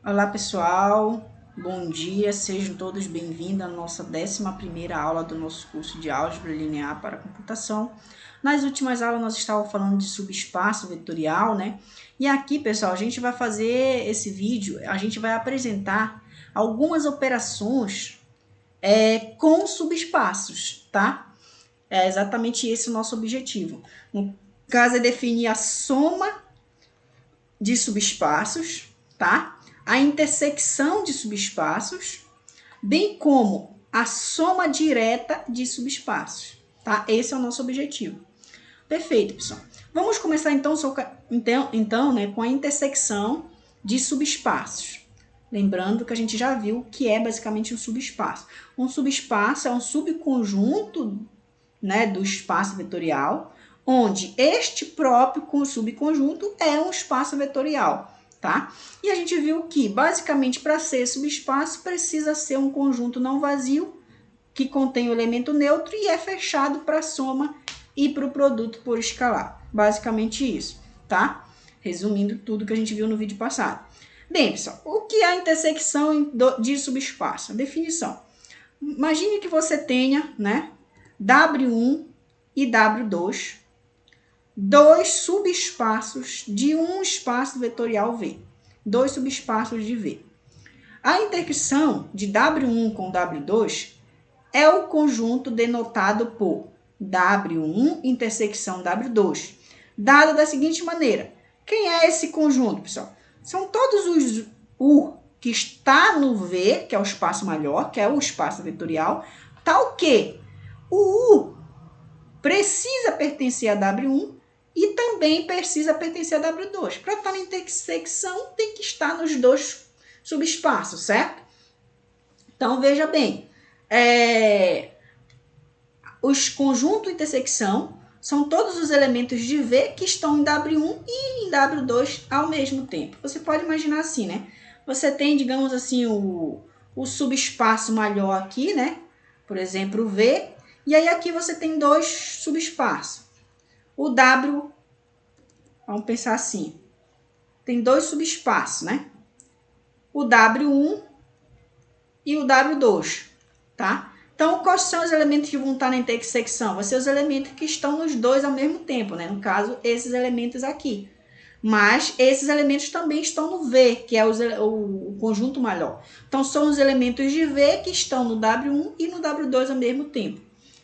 Olá pessoal, bom dia, sejam todos bem-vindos à nossa 11ª aula do nosso curso de Álgebra Linear para Computação. Nas últimas aulas nós estávamos falando de subespaço vetorial, né? E aqui, pessoal, a gente vai fazer esse vídeo, a gente vai apresentar algumas operações com subespaços, tá? É exatamente esse o nosso objetivo. No caso é definir a soma de subespaços, tá? A intersecção de subespaços, bem como a soma direta de subespaços, tá? Esse é o nosso objetivo. Perfeito, pessoal. Vamos começar então, né, com a intersecção de subespaços. Lembrando que a gente já viu que é basicamente um subespaço. Um subespaço é um subconjunto, né, do espaço vetorial, onde este próprio subconjunto é um espaço vetorial. Tá? E a gente viu que, basicamente, para ser subespaço, precisa ser um conjunto não vazio, que contém o elemento neutro e é fechado para a soma e para o produto por escalar. Basicamente isso, tá? Resumindo tudo que a gente viu no vídeo passado. Bem, pessoal, o que é a intersecção de subespaço? A definição. Imagine que você tenha, né, W1 e W2, dois subespaços de um espaço vetorial V. Dois subespaços de V. A intersecção de W1 com W2 é o conjunto denotado por W1 intersecção W2, dado da seguinte maneira. Quem é esse conjunto, pessoal? São todos os U que está no V, que é o espaço maior, que é o espaço vetorial, tal que o U precisa pertencer a W1 e também precisa pertencer a W2. Para estar na intersecção, tem que estar nos dois subespaços, certo? Então, veja bem, os conjuntos intersecção são todos os elementos de V que estão em W1 e em W2 ao mesmo tempo. Você pode imaginar assim, né? Você tem, digamos assim, o subespaço maior aqui, né? Por exemplo, o V. E aí aqui você tem dois subespaços. O W, vamos pensar assim, tem dois subespaços, né? O W1 e o W2, tá? Então, quais são os elementos que vão estar na intersecção? Vão ser os elementos que estão nos dois ao mesmo tempo, né? No caso, esses elementos aqui. Mas esses elementos também estão no V, que é o conjunto maior. Então, são os elementos de V que estão no W1 e no W2 ao mesmo tempo,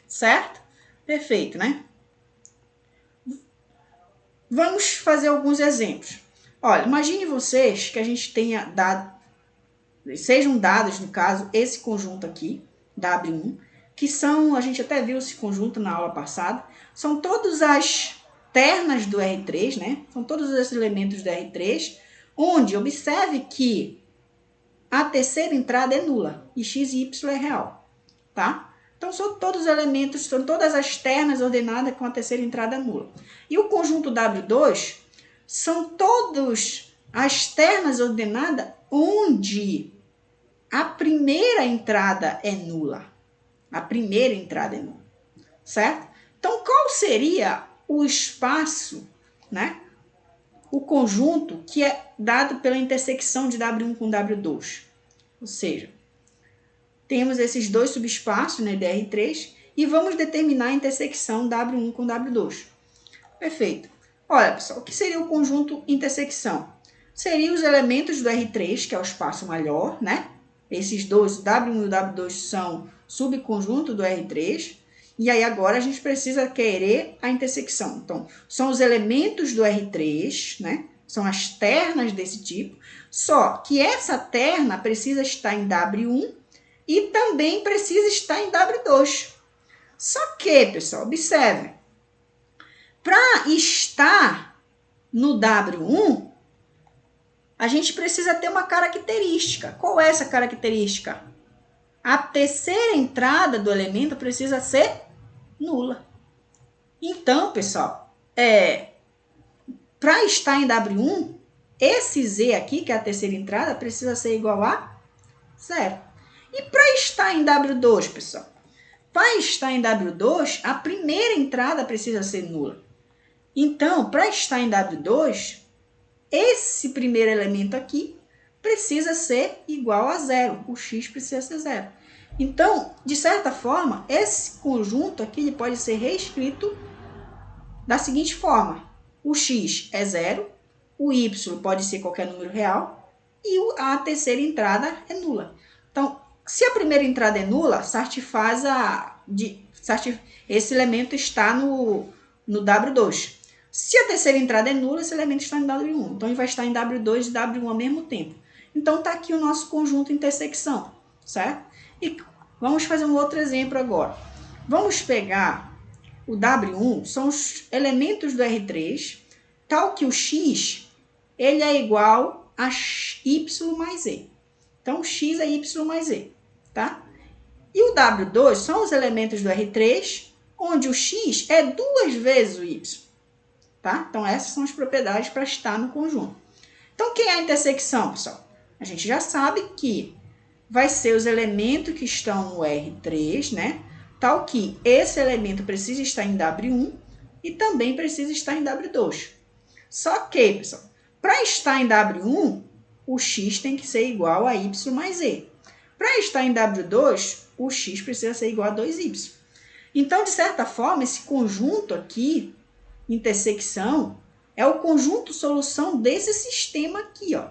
certo? Perfeito, né? Vamos fazer alguns exemplos. Olha, imagine vocês que a gente tenha dado, sejam dados, no caso, esse conjunto aqui, W1, que são, a gente até viu esse conjunto na aula passada, são todas as ternas do R3, né? São todos esses elementos do R3, onde observe que a terceira entrada é nula e x e y é real, tá? Então, são todos os elementos, são todas as ternas ordenadas com a terceira entrada nula. E o conjunto W2 são todas as ternas ordenadas onde a primeira entrada é nula. A primeira entrada é nula, certo? Então, qual seria o espaço, né? O conjunto que é dado pela intersecção de W1 com W2? Ou seja, temos esses dois subespaços, né, DR3, e vamos determinar a intersecção W1 com W2. Perfeito. Olha, pessoal, o que seria o conjunto intersecção? Seriam os elementos do R3, que é o espaço maior, né? Esses dois, o W1 e o W2, são subconjunto do R3. E aí agora a gente precisa querer a intersecção. Então, são os elementos do R3, né? São as ternas desse tipo. Só que essa terna precisa estar em W1 e também precisa estar em W2. Só que, pessoal, observe. Para estar no W1, a gente precisa ter uma característica. Qual é essa característica? A terceira entrada do elemento precisa ser nula. Então, pessoal, para estar em W1, esse Z aqui, que é a terceira entrada, precisa ser igual a 0. E para estar em W2, pessoal? Para estar em W2, a primeira entrada precisa ser nula. Então, para estar em W2, esse primeiro elemento aqui precisa ser igual a zero. O x precisa ser zero. Então, de certa forma, esse conjunto aqui ele pode ser reescrito da seguinte forma. O x é zero, o y pode ser qualquer número real e a terceira entrada é nula. Então, se a primeira entrada é nula, esse elemento está no W2. Se a terceira entrada é nula, esse elemento está em W1. Então, ele vai estar em W2 e W1 ao mesmo tempo. Então, está aqui o nosso conjunto intersecção, certo? E vamos fazer um outro exemplo agora. Vamos pegar o W1, são os elementos do R3, tal que o x ele é igual a y mais e. Então, o x é y mais e, tá? E o W2 são os elementos do R3, onde o x é 2 vezes o y, tá? Então, essas são as propriedades para estar no conjunto. Então, quem é a intersecção, pessoal? A gente já sabe que vai ser os elementos que estão no R3, né? Tal que esse elemento precisa estar em W1 e também precisa estar em W2. Só que, pessoal, para estar em W1, o x tem que ser igual a y mais e. Para estar em W2, o x precisa ser igual a 2y. Então, de certa forma, esse conjunto aqui, intersecção, é o conjunto solução desse sistema aqui, ó.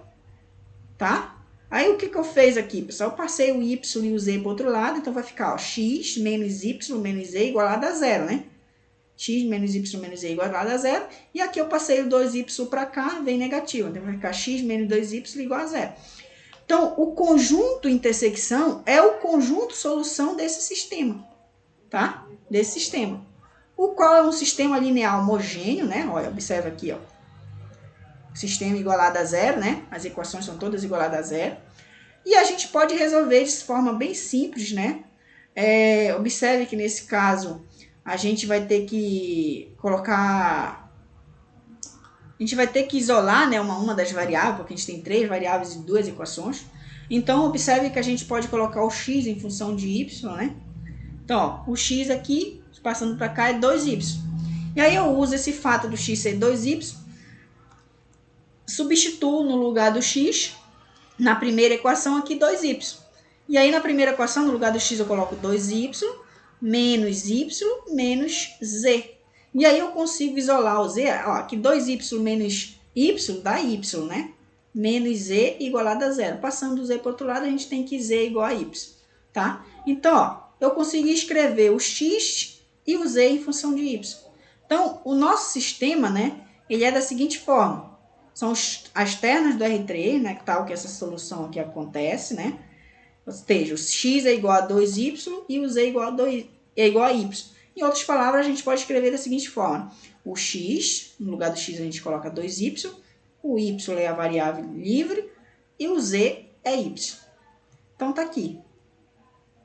Tá? Aí, o que eu fiz aqui, pessoal? Eu passei o y e o z para o outro lado, então vai ficar, ó, x menos y menos z igualado a zero, né? X menos y menos z igualado a zero. E aqui eu passei o 2y para cá, vem negativo. Então, vai ficar x menos 2y igual a zero. Então, o conjunto intersecção é o conjunto solução desse sistema, tá? Desse sistema. O qual é um sistema linear homogêneo, né? Olha, observa aqui, ó. Sistema igualado a zero, né? As equações são todas igualadas a zero. E a gente pode resolver de forma bem simples, né? Observe que nesse caso a gente vai ter que colocar... A gente vai ter que isolar, né, uma das variáveis, porque a gente tem 3 variáveis e 2 equações. Então, observe que a gente pode colocar o x em função de y, né? Então, ó, o x aqui, passando para cá, é 2y. E aí eu uso esse fato do x ser 2y, substituo no lugar do x, na primeira equação aqui, 2y. E aí na primeira equação, no lugar do x, eu coloco 2y menos y menos z. E aí eu consigo isolar o z, ó, aqui 2y menos y dá y, né? Menos z igualado a zero. Passando o z para o outro lado, a gente tem que z igual a y, tá? Então, ó, eu consegui escrever o x e o z em função de y. Então, o nosso sistema, né, ele é da seguinte forma. São as ternas do R3, né, tal que essa solução aqui acontece, né? Ou seja, o x é igual a 2y e o z é igual a y. Em outras palavras, a gente pode escrever da seguinte forma. O x, no lugar do x a gente coloca 2y, o y é a variável livre e o z é y. Então, tá aqui.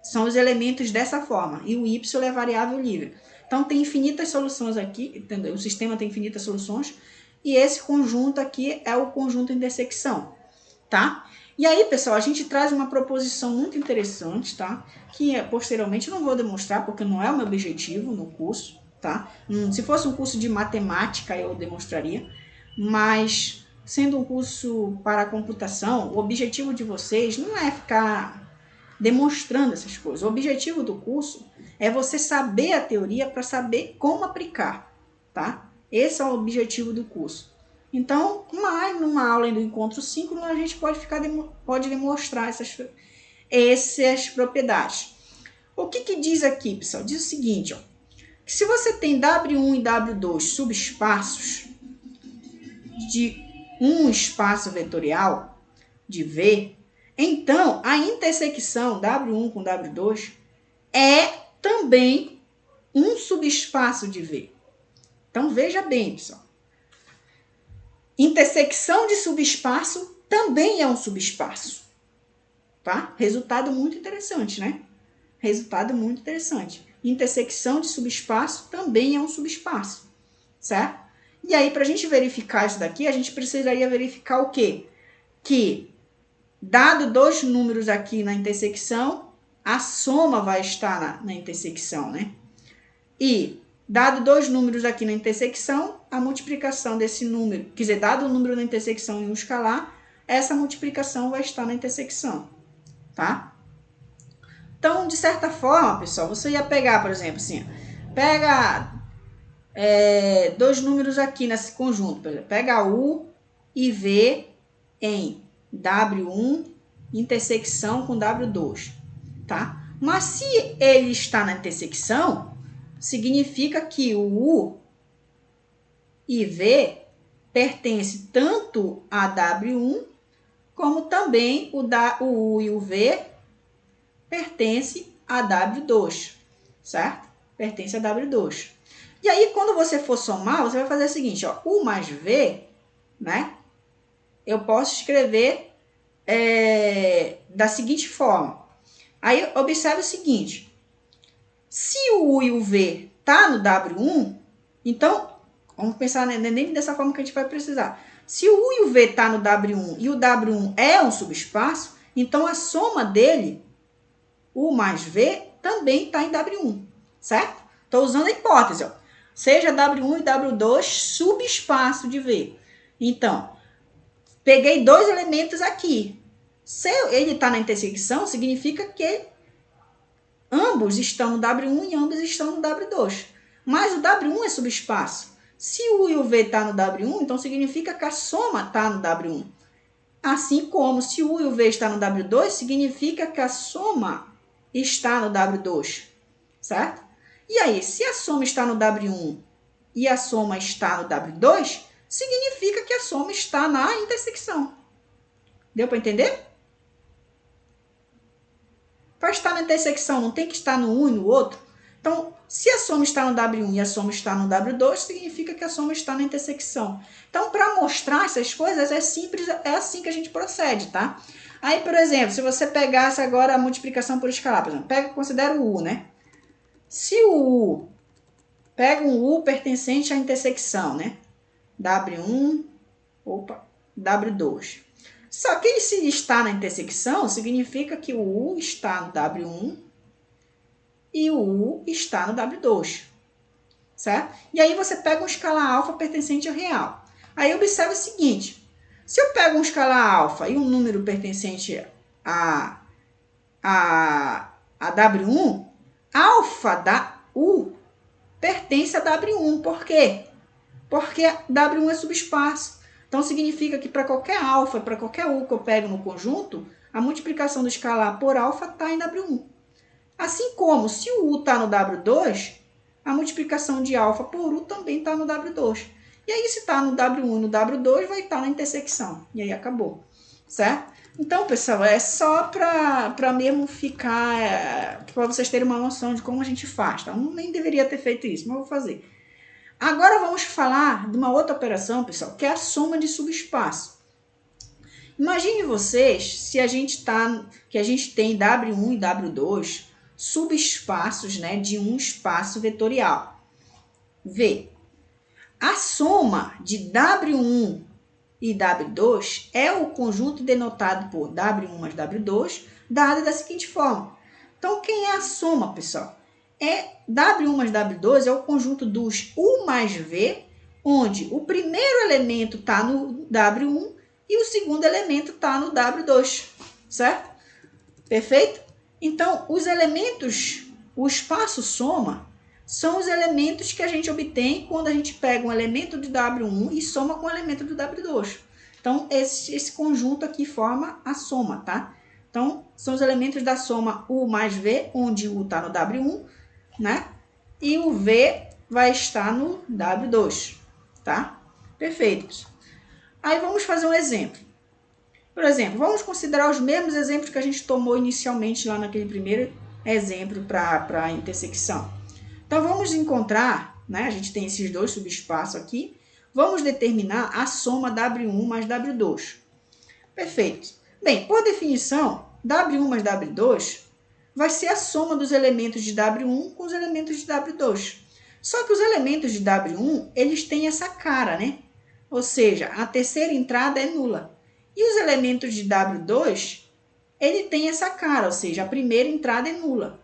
São os elementos dessa forma. E o y é a variável livre. Então, tem infinitas soluções aqui, entendeu? O sistema tem infinitas soluções. E esse conjunto aqui é o conjunto intersecção, tá? E aí, pessoal, a gente traz uma proposição muito interessante, tá? Que posteriormente eu não vou demonstrar, porque não é o meu objetivo no curso, tá? Se fosse um curso de matemática, eu demonstraria. Mas, sendo um curso para computação, o objetivo de vocês não é ficar demonstrando essas coisas. O objetivo do curso é você saber a teoria para saber como aplicar, tá? Esse é o objetivo do curso. Então, numa aula do encontro síncrono, a gente pode demonstrar essas propriedades. O que diz aqui, pessoal? Diz o seguinte, ó, que se você tem W1 e W2 subespaços de um espaço vetorial de V, então a intersecção W1 com W2 é também um subespaço de V. Então, veja bem, pessoal. Intersecção de subespaço também é um subespaço. Tá? Resultado muito interessante, né? Resultado muito interessante. Intersecção de subespaço também é um subespaço. Certo? E aí, para a gente verificar isso daqui, a gente precisaria verificar o quê? Que, dado 2 números aqui na intersecção, a soma vai estar na intersecção, né? E... dado 2 números aqui na intersecção, a multiplicação desse número, quer dizer, dado o número na intersecção em um escalar, essa multiplicação vai estar na intersecção, tá? Então, de certa forma, pessoal, você ia pegar, por exemplo, assim, pega dois números aqui nesse conjunto, por exemplo, pega U e V em W1 intersecção com W2, tá? Mas se ele está na intersecção, significa que o U e V pertence tanto a W1 como também o U e o V pertence a W2, certo? Pertence a W2. E aí, quando você for somar, você vai fazer o seguinte, ó, U mais V, né? Eu posso escrever da seguinte forma. Aí, observe o seguinte. Se o U e o V tá no W1, então, vamos pensar nem dessa forma que a gente vai precisar. Se o U e o V tá no W1 e o W1 é um subespaço, então a soma dele, U mais V, também está em W1, certo? Estou usando a hipótese, ó. Seja W1 e W2 subespaço de V. Então, peguei dois elementos aqui. Se ele está na intersecção, significa que ambos estão no W1 e ambos estão no W2. Mas o W1 é subespaço. Se o U e o V está no W1, então significa que a soma está no W1. Assim como se o U e o V está no W2, significa que a soma está no W2, certo? E aí, se a soma está no W1 e a soma está no W2, significa que a soma está na intersecção. Deu para entender? Para estar na intersecção, não tem que estar no um e no outro. Então, se a soma está no W1 e a soma está no W2, significa que a soma está na intersecção. Então, para mostrar essas coisas, é simples, é assim que a gente procede, tá? Aí, por exemplo, se você pegasse agora a multiplicação por escalar, por exemplo, considera o U, né? Se o U, pega um U pertencente à intersecção, né? W1, W2. Só que se está na intersecção, significa que o U está no W1 e o U está no W2, certo? E aí você pega um escalar alfa pertencente ao real. Aí observe o seguinte, se eu pego um escalar alfa e um número pertencente a W1, alfa da U pertence a W1. Por quê? Porque W1 é subespaço. Então, significa que para qualquer alfa, para qualquer U que eu pego no conjunto, a multiplicação do escalar por alfa está em W1. Assim como, se o U está no W2, a multiplicação de alfa por U também está no W2. E aí, se está no W1 e no W2, vai estar na intersecção. E aí, acabou. Certo? Então, pessoal, é só para mesmo ficar... para vocês terem uma noção de como a gente faz, tá? Eu nem deveria ter feito isso, mas vou fazer. Agora vamos falar de uma outra operação, pessoal, que é a soma de subespaço. Imagine vocês se a gente tem W1 e W2 subespaços, né, de um espaço vetorial. V. A soma de W1 e W2 é o conjunto denotado por W1 mais W2, dado da seguinte forma. Então, quem é a soma, pessoal? W1 mais W2 é o conjunto dos U mais V, onde o primeiro elemento está no W1 e o segundo elemento está no W2, certo? Perfeito? Então, os elementos, o espaço soma, são os elementos que a gente obtém quando a gente pega um elemento de W1 e soma com o elemento do W2. Então, esse conjunto aqui forma a soma, tá? Então, são os elementos da soma U mais V, onde o U está no W1, né? E o V vai estar no W2, tá? Perfeito. Aí vamos fazer um exemplo. Por exemplo, vamos considerar os mesmos exemplos que a gente tomou inicialmente lá naquele primeiro exemplo para a intersecção. Então, vamos encontrar, né? A gente tem esses dois subespaços aqui. Vamos determinar a soma W1 mais W2. Perfeito. Bem, por definição, W1 mais W2 vai ser a soma dos elementos de W1 com os elementos de W2. Só que os elementos de W1, eles têm essa cara, né? Ou seja, a terceira entrada é nula. E os elementos de W2, ele tem essa cara, ou seja, a primeira entrada é nula.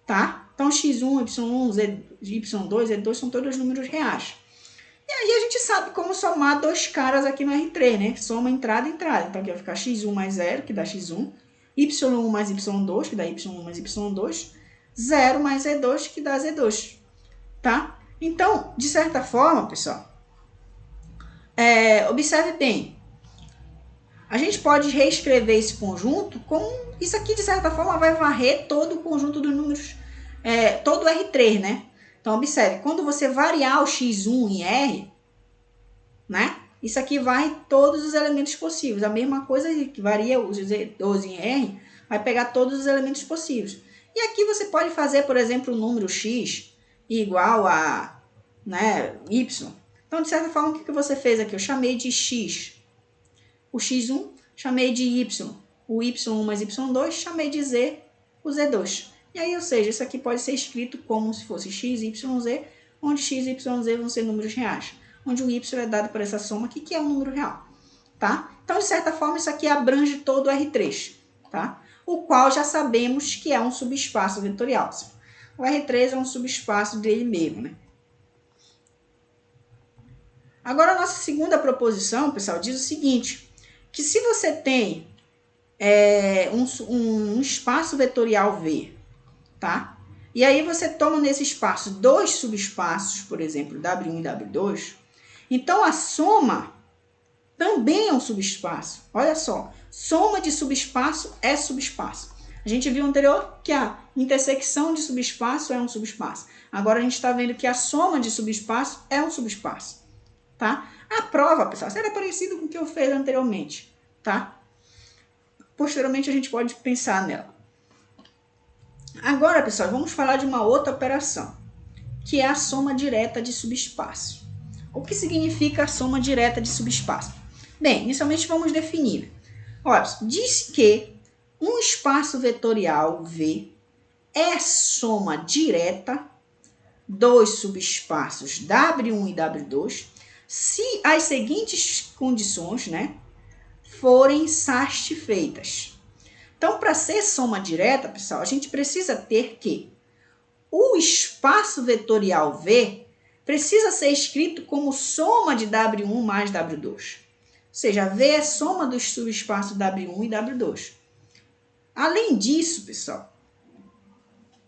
Tá? Então, x1, y1, y2, z2 são todos números reais. E aí a gente sabe como somar dois caras aqui no R3, né? Soma entrada e entrada. Então aqui vai ficar x1 mais 0, que dá x1. y1 mais y2, que dá y1 mais y2. 0 mais z2, que dá z2. Tá? Então, de certa forma, pessoal, observe bem. A gente pode reescrever esse conjunto como... Isso aqui, de certa forma, vai varrer todo o conjunto dos números, todo o R3, né? Então, observe, quando você variar o x1 em R, né? Isso aqui varre todos os elementos possíveis. A mesma coisa que varia os Z12 em R, vai pegar todos os elementos possíveis. E aqui você pode fazer, por exemplo, o número x igual a, né, y. Então, de certa forma, o que você fez aqui? Eu chamei de x o x1, chamei de y o y1 mais y2, chamei de z o z2. E aí, ou seja, isso aqui pode ser escrito como se fosse x, y, z, onde x, y, z vão ser números reais. Onde o y é dado por essa soma aqui, que é um número real. Tá? Então, de certa forma, isso aqui abrange todo o R3. Tá? O qual já sabemos que é um subespaço vetorial. O R3 é um subespaço dele mesmo, né? Agora, a nossa segunda proposição, pessoal, diz o seguinte, que se você tem um espaço vetorial V, tá? E aí você toma nesse espaço dois subespaços, por exemplo, W1 e W2, então a soma também é um subespaço. Olha só, soma de subespaço é subespaço. A gente viu anterior que a intersecção de subespaço é um subespaço. Agora a gente está vendo que a soma de subespaço é um subespaço. Tá? A prova, pessoal, será parecido com o que eu fiz anteriormente. Tá? Posteriormente a gente pode pensar nela. Agora, pessoal, vamos falar de uma outra operação, que é a soma direta de subespaço. O que significa a soma direta de subespaço? Bem, inicialmente vamos definir. Olha, diz que um espaço vetorial V é soma direta dos subespaços W1 e W2 se as seguintes condições, né, forem satisfeitas. Então, para ser soma direta, pessoal, a gente precisa ter que o espaço vetorial V precisa ser escrito como soma de W1 mais W2. Ou seja, V é soma dos subespaços W1 e W2. Além disso, pessoal,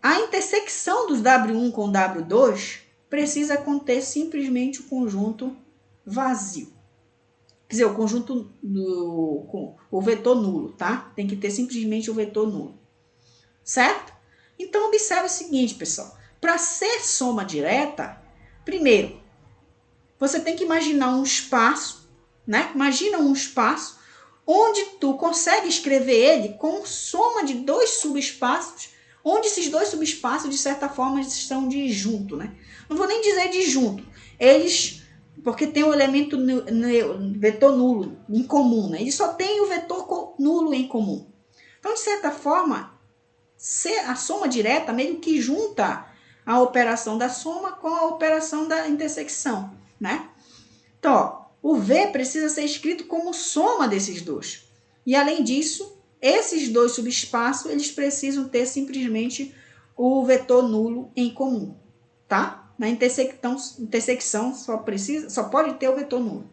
a intersecção dos W1 com W2 precisa conter simplesmente o conjunto vazio. Quer dizer, o conjunto com o vetor nulo, tá? Tem que ter simplesmente o vetor nulo. Certo? Então, observe o seguinte, pessoal. Para ser soma direta, primeiro, você tem que imaginar um espaço, né? Imagina um espaço onde tu consegue escrever ele com soma de dois subespaços, onde esses dois subespaços, de certa forma, estão disjuntos, né? Não vou nem dizer disjunto. Eles... porque tem o elemento vetor nulo em comum, né? Ele só tem o vetor nulo em comum. Então, de certa forma, a soma direta meio que junta a operação da soma com a operação da intersecção, né? Então, ó, o V precisa ser escrito como soma desses dois. E, além disso, esses dois subespaços, eles precisam ter simplesmente o vetor nulo em comum, tá? Na intersecção só pode ter o vetor nulo.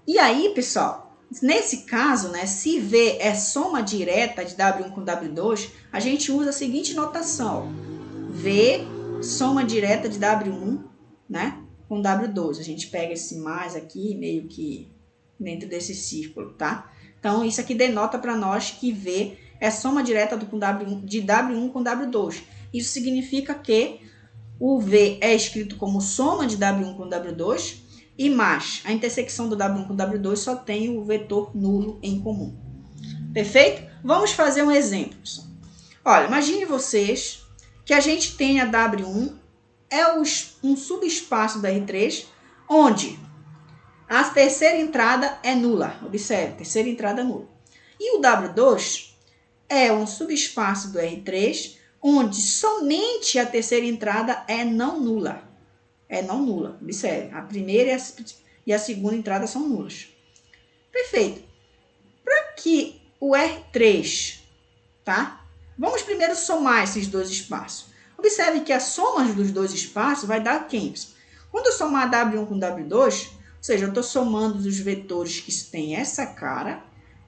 E aí, pessoal, nesse caso, né, se V é soma direta de W1 com W2, a gente usa a seguinte notação. V, soma direta de W1, né, com W2. A gente pega esse mais aqui, meio que dentro desse círculo, tá? Então, isso aqui denota para nós que V é soma direta de W1 com W2. Isso significa que o V é escrito como soma de W1 com W2 e mais a intersecção do W1 com W2 só tem o vetor nulo em comum. Perfeito? Vamos fazer um exemplo. Olha, imagine vocês que a gente tem a W1, um subespaço da R3, onde a terceira entrada é nula. Observe, terceira entrada nula. E o W2 é um subespaço do R3, onde somente a terceira entrada é não nula. É não nula. Observe, a primeira e a segunda entrada são nulas. Perfeito. Para que o R3, tá? Vamos primeiro somar esses dois espaços. Observe que a soma dos dois espaços vai dar quem? Quando eu somar W1 com W2, ou seja, eu estou somando os vetores que têm essa cara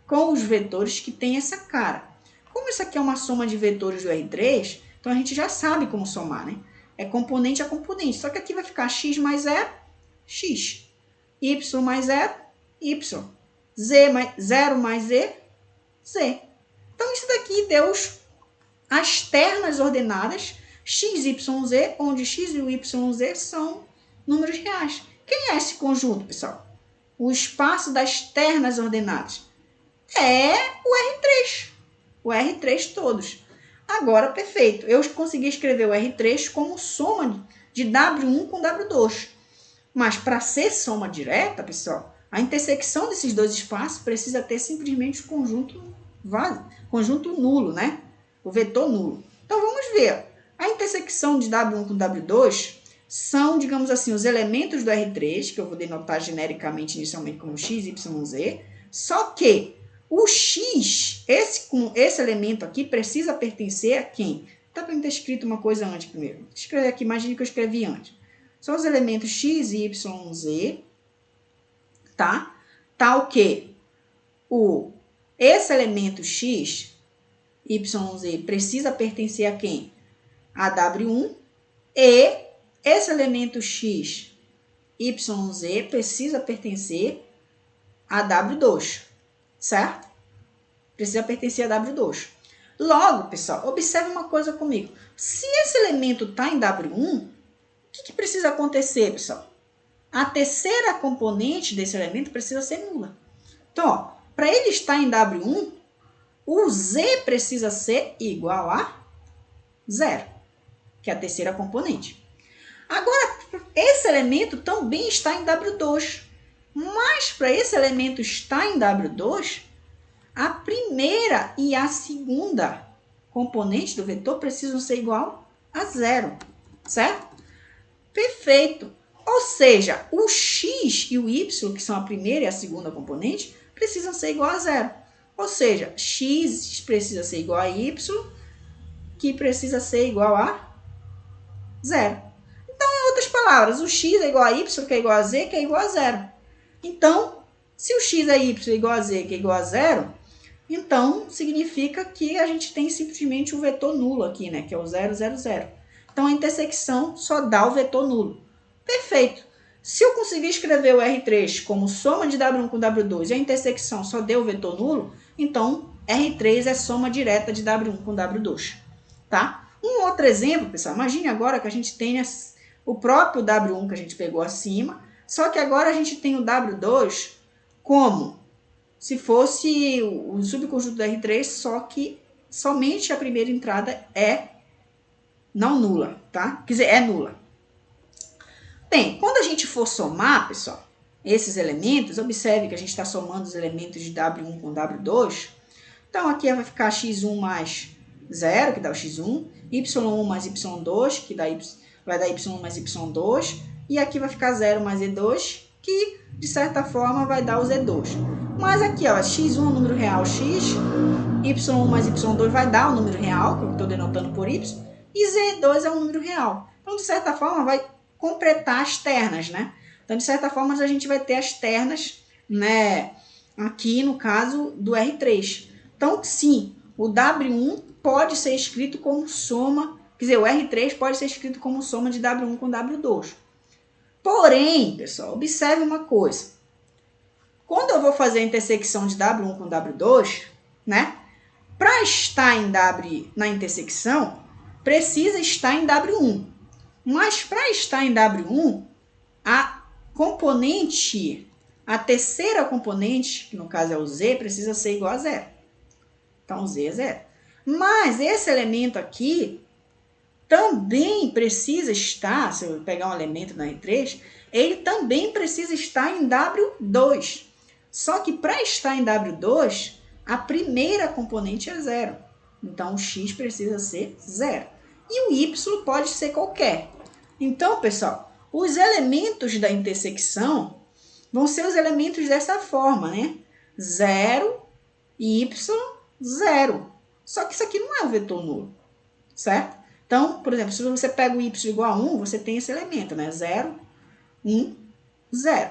com os vetores que têm essa cara. Como isso aqui é uma soma de vetores do R3, então a gente já sabe como somar, né? É componente a componente. Só que aqui vai ficar x mais zero, x. Y mais zero, y. Zero mais z, z. Então isso daqui deu as ternas ordenadas x, y, z, onde x e o y, z são números reais. Quem é esse conjunto, pessoal? O espaço das ternas ordenadas. É o R3. O R3 todos. Agora, perfeito. Eu consegui escrever o R3 como soma de W1 com W2. Mas para ser soma direta, pessoal, a intersecção desses dois espaços precisa ter simplesmente o conjunto nulo, né? O vetor nulo. Então, vamos ver. A intersecção de W1 com W2 são, digamos assim, os elementos do R3, que eu vou denotar genericamente inicialmente como x, y, z. Só que o x, esse elemento aqui, precisa pertencer a quem? Dá para eu ter escrito uma coisa antes primeiro. Escrever aqui, imagine que eu escrevi antes. São os elementos x, y, z, tá? Tá o quê? Esse elemento x, y, z precisa pertencer a quem? A W1. E esse elemento x, y, z precisa pertencer a W2, certo? Precisa pertencer a W2. Logo, pessoal, observe uma coisa comigo. Se esse elemento está em W1, o que precisa acontecer, pessoal? A terceira componente desse elemento precisa ser nula. Então, para ele estar em W1, o z precisa ser igual a 0, que é a terceira componente. Agora, esse elemento também está em W2. Mas para esse elemento estar em W2, a primeira e a segunda componente do vetor precisam ser igual a 0, certo? Perfeito. Ou seja, o x e o y, que são a primeira e a segunda componente, precisam ser igual a 0. Ou seja, x precisa ser igual a y, que precisa ser igual a 0. Então, em outras palavras, o x é igual a y, que é igual a z, que é igual a 0. Então, se o x é y igual a z, que é igual a 0, então significa que a gente tem simplesmente o vetor nulo aqui, né? Que é o 0, 0, 0. Então, a intersecção só dá o vetor nulo. Perfeito. Se eu conseguir escrever o R3 como soma de W1 com W2 e a intersecção só deu o vetor nulo, então R3 é soma direta de W1 com W2, tá? Um outro exemplo, pessoal, imagine agora que a gente tenha o próprio W1 que a gente pegou acima, só que agora a gente tem o W2 como se fosse o subconjunto do R3, só que somente a primeira entrada é não nula, tá? Quer dizer, é nula. Bem, quando a gente for somar, pessoal, esses elementos, observe que a gente está somando os elementos de W1 com W2. Então, aqui vai ficar x1 mais 0, que dá o x1, y1 mais y2, que vai dar y1 mais y2, e aqui vai ficar 0 mais z2, que, de certa forma, vai dar o z2. Mas aqui, ó, x1 é o número real x, y1 mais y2 vai dar o número real, que eu estou denotando por y, e z2 é um número real. Então, de certa forma, vai completar as ternas, né? Então, de certa forma, a gente vai ter as ternas, né? Aqui, no caso, do R3. Então, sim, o W1 pode ser escrito como soma, quer dizer, o R3 pode ser escrito como soma de W1 com W2. Porém, pessoal, observe uma coisa. Quando eu vou fazer a intersecção de W1 com W2, né? Para estar na intersecção, precisa estar em W1. Mas para estar em W1, a terceira componente, que no caso é o z, precisa ser igual a 0. Então, z é 0. Mas esse elemento aqui também precisa estar, se eu pegar um elemento na R3, ele também precisa estar em W2. Só que para estar em W2, a primeira componente é 0. Então, o x precisa ser 0. E o y pode ser qualquer. Então, pessoal, os elementos da intersecção vão ser os elementos dessa forma, né? 0, y, 0. Só que isso aqui não é um vetor nulo, certo? Então, por exemplo, se você pega o y igual a 1, você tem esse elemento, né? 0, 1, 0.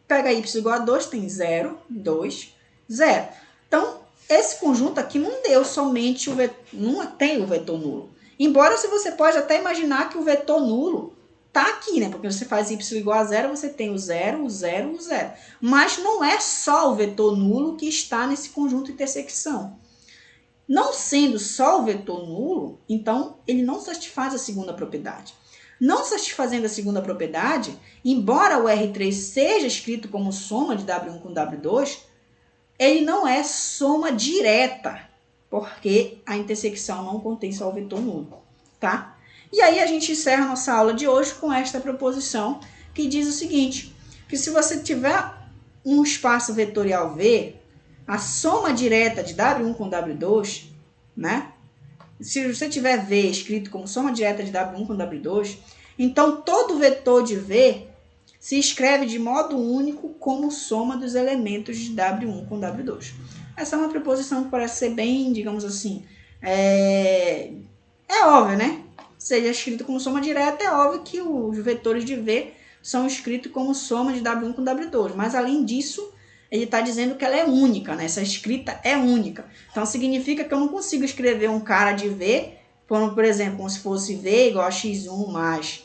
Pega y igual a 2, tem 0, 2, 0. Então, esse conjunto aqui não deu somente o vetor, não tem o vetor nulo. Embora você pode até imaginar que o vetor nulo está aqui, né? Porque você faz y igual a 0, você tem o 0, o 0, o 0. Mas não é só o vetor nulo que está nesse conjunto de intersecção. Não sendo só o vetor nulo, então ele não satisfaz a segunda propriedade. Não satisfazendo a segunda propriedade, embora o R3 seja escrito como soma de W1 com W2, ele não é soma direta, porque a intersecção não contém só o vetor nulo, tá? E aí a gente encerra a nossa aula de hoje com esta proposição que diz o seguinte, que se você tiver um espaço vetorial V, a soma direta de W1 com W2, né? Se você tiver V escrito como soma direta de W1 com W2, então todo vetor de V se escreve de modo único como soma dos elementos de W1 com W2. Essa é uma preposição que parece ser bem, digamos assim, é óbvio, né? Seja escrito como soma direta, é óbvio que os vetores de V são escritos como soma de W1 com W2. Mas, além disso, ele está dizendo que ela é única, né? Essa escrita é única. Então, significa que eu não consigo escrever um cara de V, por exemplo, como se fosse V igual a x1 mais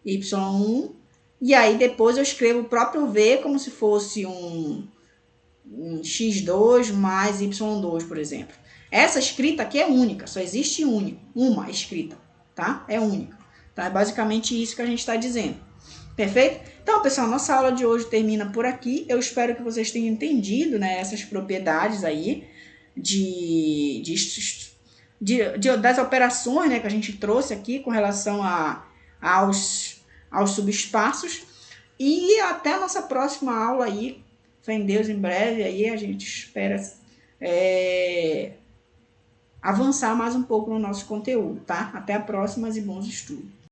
y1, e aí depois eu escrevo o próprio V como se fosse um x2 mais y2, por exemplo. Essa escrita aqui é única, só existe uma escrita, tá? É única. Tá? É basicamente isso que a gente está dizendo. Perfeito? Então, pessoal, nossa aula de hoje termina por aqui. Eu espero que vocês tenham entendido, né, essas propriedades aí das operações, né, que a gente trouxe aqui com relação aos subespaços. E até a nossa próxima aula aí. Fé em Deus, em breve, aí a gente espera avançar mais um pouco no nosso conteúdo, tá? Até a próxima e bons estudos.